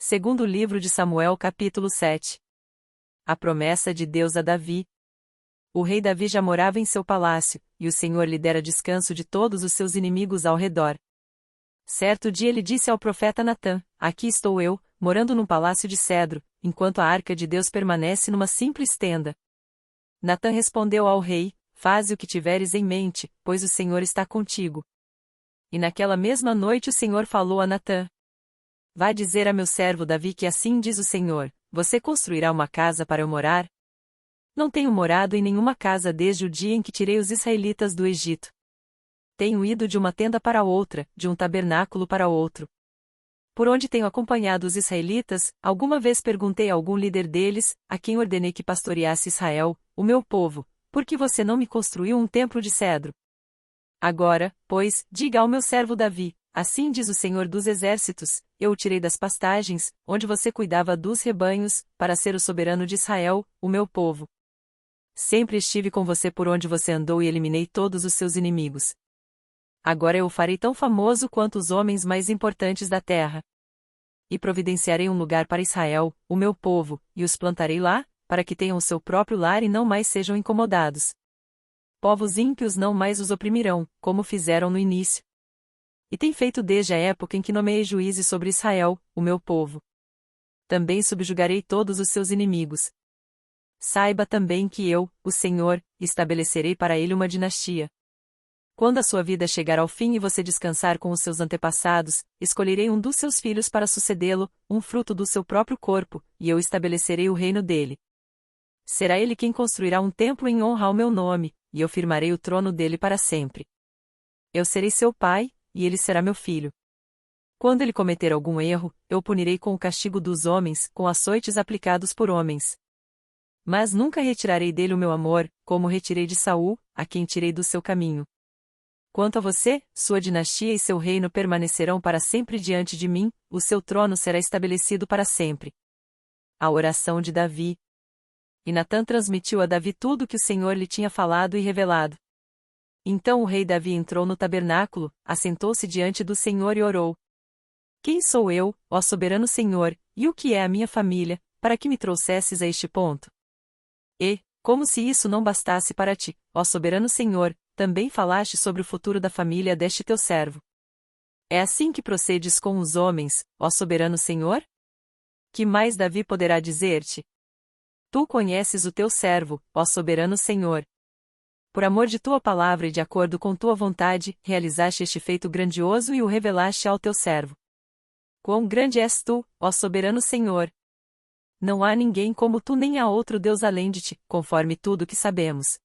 Segundo livro de Samuel capítulo 7. A promessa de Deus a Davi. O rei Davi já morava em seu palácio, e o Senhor lhe dera descanso de todos os seus inimigos ao redor. Certo dia ele disse ao profeta Natã: Aqui estou eu, morando num palácio de cedro, enquanto a arca de Deus permanece numa simples tenda. Natã respondeu ao rei: Faze o que tiveres em mente, pois o Senhor está contigo. E naquela mesma noite o Senhor falou a Natã: Vá dizer a meu servo Davi que assim diz o Senhor: Você construirá uma casa para eu morar? Não tenho morado em nenhuma casa desde o dia em que tirei os israelitas do Egito. Tenho ido de uma tenda para outra, de um tabernáculo para outro. Por onde tenho acompanhado os israelitas, alguma vez perguntei a algum líder deles, a quem ordenei que pastoreasse Israel, o meu povo: Por que você não me construiu um templo de cedro? Agora, pois, diga ao meu servo Davi: Assim diz o Senhor dos Exércitos: Eu o tirei das pastagens, onde você cuidava dos rebanhos, para ser o soberano de Israel, o meu povo. Sempre estive com você por onde você andou e eliminei todos os seus inimigos. Agora eu o farei tão famoso quanto os homens mais importantes da terra. E providenciarei um lugar para Israel, o meu povo, e os plantarei lá, para que tenham o seu próprio lar e não mais sejam incomodados. Povos ímpios não mais os oprimirão, como fizeram no início. E tem feito desde a época em que nomeei juízes sobre Israel, o meu povo. Também subjugarei todos os seus inimigos. Saiba também que eu, o Senhor, estabelecerei para ele uma dinastia. Quando a sua vida chegar ao fim e você descansar com os seus antepassados, escolherei um dos seus filhos para sucedê-lo, um fruto do seu próprio corpo, e eu estabelecerei o reino dele. Será ele quem construirá um templo em honra ao meu nome, e eu firmarei o trono dele para sempre. Eu serei seu pai, e ele será meu filho. Quando ele cometer algum erro, eu o punirei com o castigo dos homens, com açoites aplicados por homens. Mas nunca retirarei dele o meu amor, como retirei de Saul, a quem tirei do seu caminho. Quanto a você, sua dinastia e seu reino permanecerão para sempre diante de mim, o seu trono será estabelecido para sempre. A oração de Davi. E Natã transmitiu a Davi tudo o que o Senhor lhe tinha falado e revelado. Então o rei Davi entrou no tabernáculo, assentou-se diante do Senhor e orou: Quem sou eu, ó soberano Senhor, e o que é a minha família, para que me trouxesses a este ponto? E, como se isso não bastasse para ti, ó soberano Senhor, também falaste sobre o futuro da família deste teu servo. É assim que procedes com os homens, ó soberano Senhor? Que mais Davi poderá dizer-te? Tu conheces o teu servo, ó soberano Senhor. Por amor de tua palavra e de acordo com tua vontade, realizaste este feito grandioso e o revelaste ao teu servo. Quão grande és tu, ó soberano Senhor! Não há ninguém como tu nem há outro Deus além de ti, conforme tudo que sabemos.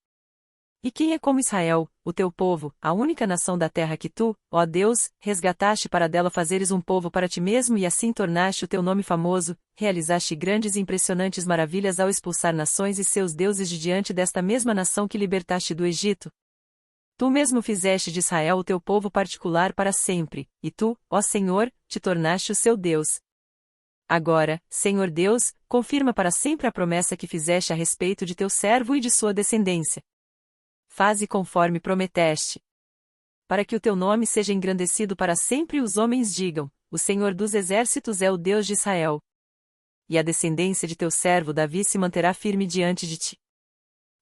E quem é como Israel, o teu povo, a única nação da terra que tu, ó Deus, resgataste para dela fazeres um povo para ti mesmo e assim tornaste o teu nome famoso, realizaste grandes e impressionantes maravilhas ao expulsar nações e seus deuses de diante desta mesma nação que libertaste do Egito? Tu mesmo fizeste de Israel o teu povo particular para sempre, e tu, ó Senhor, te tornaste o seu Deus. Agora, Senhor Deus, confirma para sempre a promessa que fizeste a respeito de teu servo e de sua descendência. Faze conforme prometeste. Para que o teu nome seja engrandecido para sempre e os homens digam: O Senhor dos Exércitos é o Deus de Israel. E a descendência de teu servo Davi se manterá firme diante de ti.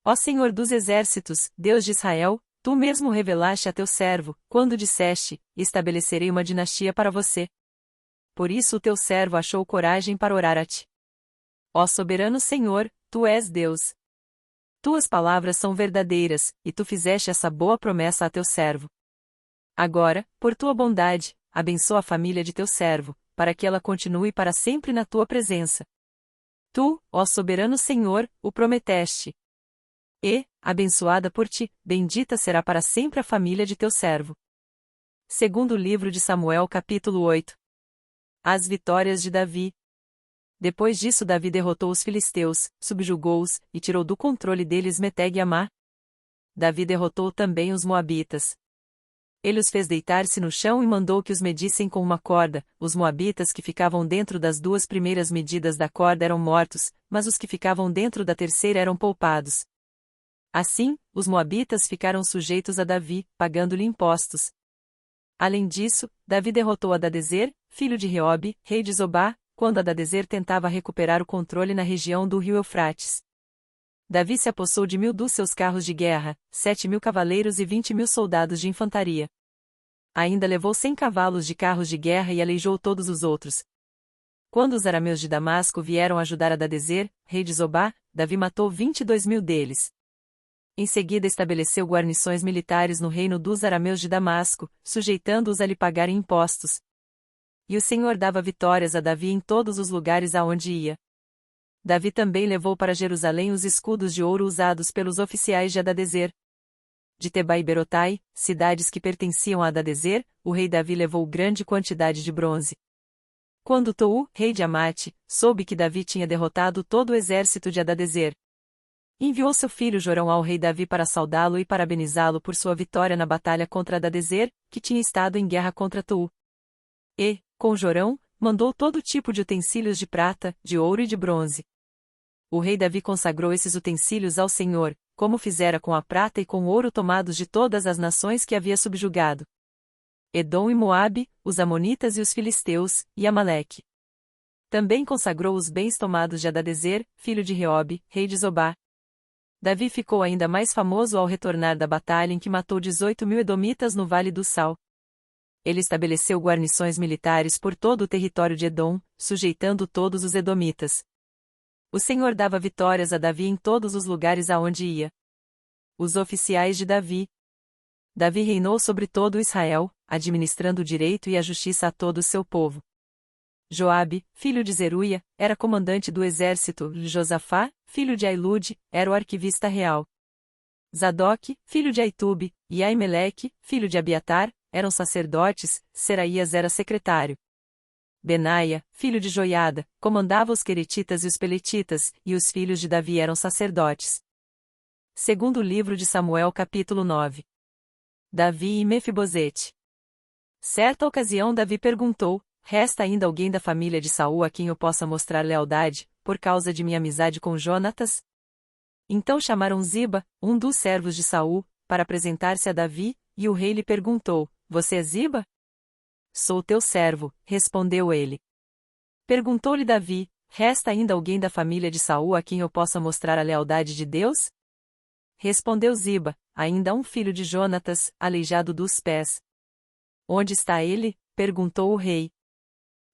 Ó Senhor dos Exércitos, Deus de Israel, tu mesmo revelaste a teu servo, quando disseste: Estabelecerei uma dinastia para você. Por isso o teu servo achou coragem para orar a ti. Ó soberano Senhor, tu és Deus. Tuas palavras são verdadeiras, e tu fizeste essa boa promessa a teu servo. Agora, por tua bondade, abençoa a família de teu servo, para que ela continue para sempre na tua presença. Tu, ó soberano Senhor, o prometeste. E, abençoada por ti, bendita será para sempre a família de teu servo. Segundo livro de Samuel capítulo 8. As vitórias de Davi. Depois disso Davi derrotou os filisteus, subjugou-os, e tirou do controle deles Meteg e Amá. Davi derrotou também os moabitas. Ele os fez deitar-se no chão e mandou que os medissem com uma corda. Os moabitas que ficavam dentro das duas primeiras medidas da corda eram mortos, mas os que ficavam dentro da terceira eram poupados. Assim, os moabitas ficaram sujeitos a Davi, pagando-lhe impostos. Além disso, Davi derrotou Hadadezer, filho de Reobe, rei de Zobá, quando Hadadezer tentava recuperar o controle na região do rio Eufrates. Davi se apossou de 1.000 dos seus carros de guerra, 7.000 cavaleiros e 20.000 soldados de infantaria. Ainda levou 100 cavalos de carros de guerra e aleijou todos os outros. Quando os arameus de Damasco vieram ajudar Hadadezer, rei de Zobá, Davi matou 22.000 deles. Em seguida estabeleceu guarnições militares no reino dos arameus de Damasco, sujeitando-os a lhe pagarem impostos. E o Senhor dava vitórias a Davi em todos os lugares aonde ia. Davi também levou para Jerusalém os escudos de ouro usados pelos oficiais de Hadadezer. De Teba e Berotai, cidades que pertenciam a Hadadezer, o rei Davi levou grande quantidade de bronze. Quando Tou, rei de Amate, soube que Davi tinha derrotado todo o exército de Hadadezer, enviou seu filho Jorão ao rei Davi para saudá-lo e parabenizá-lo por sua vitória na batalha contra Hadadezer, que tinha estado em guerra contra Tou. E, com Jorão, mandou todo tipo de utensílios de prata, de ouro e de bronze. O rei Davi consagrou esses utensílios ao Senhor, como fizera com a prata e com o ouro tomados de todas as nações que havia subjugado: Edom e Moabe, os amonitas e os filisteus, e Amaleque. Também consagrou os bens tomados de Hadadezer, filho de Reobe, rei de Zobá. Davi ficou ainda mais famoso ao retornar da batalha em que matou 18.000 edomitas no Vale do Sal. Ele estabeleceu guarnições militares por todo o território de Edom, sujeitando todos os edomitas. O Senhor dava vitórias a Davi em todos os lugares aonde ia. Os oficiais de Davi. Davi reinou sobre todo Israel, administrando o direito e a justiça a todo o seu povo. Joabe, filho de Zeruia, era comandante do exército. Josafá, filho de Ailude, era o arquivista real. Zadok, filho de Aitube, e Aimeleque, filho de Abiatar, eram sacerdotes. Seraías era secretário. Benaia, filho de Joiada, comandava os queretitas e os peletitas, e os filhos de Davi eram sacerdotes. Segundo livro de Samuel capítulo 9. Davi e Mefibosete. Certa ocasião Davi perguntou: resta ainda alguém da família de Saul a quem eu possa mostrar lealdade, por causa de minha amizade com Jonatas? Então chamaram Ziba, um dos servos de Saul, para apresentar-se a Davi, e o rei lhe perguntou: você é Ziba? Sou teu servo, respondeu ele. Perguntou-lhe Davi: resta ainda alguém da família de Saul a quem eu possa mostrar a lealdade de Deus? Respondeu Ziba: ainda um filho de Jonatas, aleijado dos pés. Onde está ele? Perguntou o rei.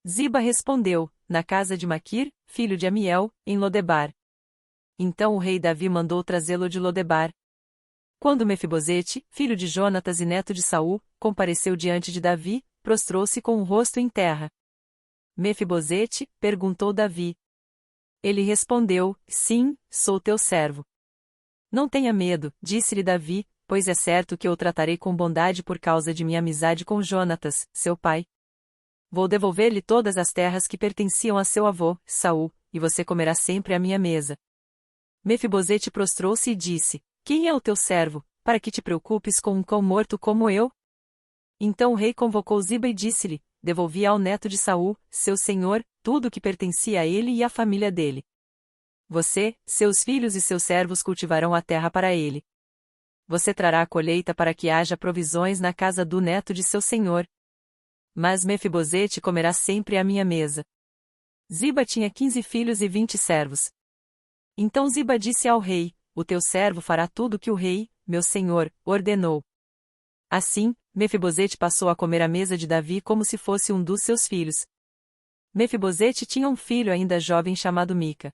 Ziba respondeu: na casa de Maquir, filho de Amiel, em Lodebar. Então o rei Davi mandou trazê-lo de Lodebar. Quando Mefibosete, filho de Jonatas e neto de Saul, compareceu diante de Davi, prostrou-se com o rosto em terra. Mefibosete, perguntou Davi. Ele respondeu: sim, sou teu servo. Não tenha medo, disse-lhe Davi, pois é certo que eu o tratarei com bondade por causa de minha amizade com Jonatas, seu pai. Vou devolver-lhe todas as terras que pertenciam a seu avô, Saul, e você comerá sempre à minha mesa. Mefibosete prostrou-se e disse: quem é o teu servo, para que te preocupes com um cão morto como eu? Então o rei convocou Ziba e disse-lhe: devolvi ao neto de Saul, seu senhor, tudo o que pertencia a ele e à família dele. Você, seus filhos e seus servos cultivarão a terra para ele. Você trará a colheita para que haja provisões na casa do neto de seu senhor. Mas Mefibosete comerá sempre à minha mesa. Ziba tinha 15 filhos e 20 servos. Então Ziba disse ao rei: o teu servo fará tudo o que o rei, meu senhor, ordenou. Assim, Mefibosete passou a comer à mesa de Davi como se fosse um dos seus filhos. Mefibosete tinha um filho ainda jovem chamado Mica.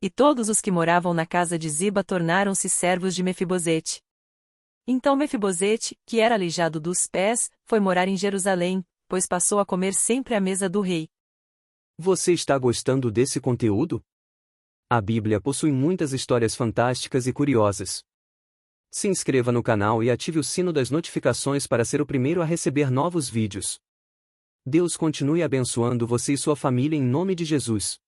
E todos os que moravam na casa de Ziba tornaram-se servos de Mefibosete. Então Mefibosete, que era aleijado dos pés, foi morar em Jerusalém, pois passou a comer sempre à mesa do rei. Você está gostando desse conteúdo? A Bíblia possui muitas histórias fantásticas e curiosas. Se inscreva no canal e ative o sino das notificações para ser o primeiro a receber novos vídeos. Deus continue abençoando você e sua família em nome de Jesus.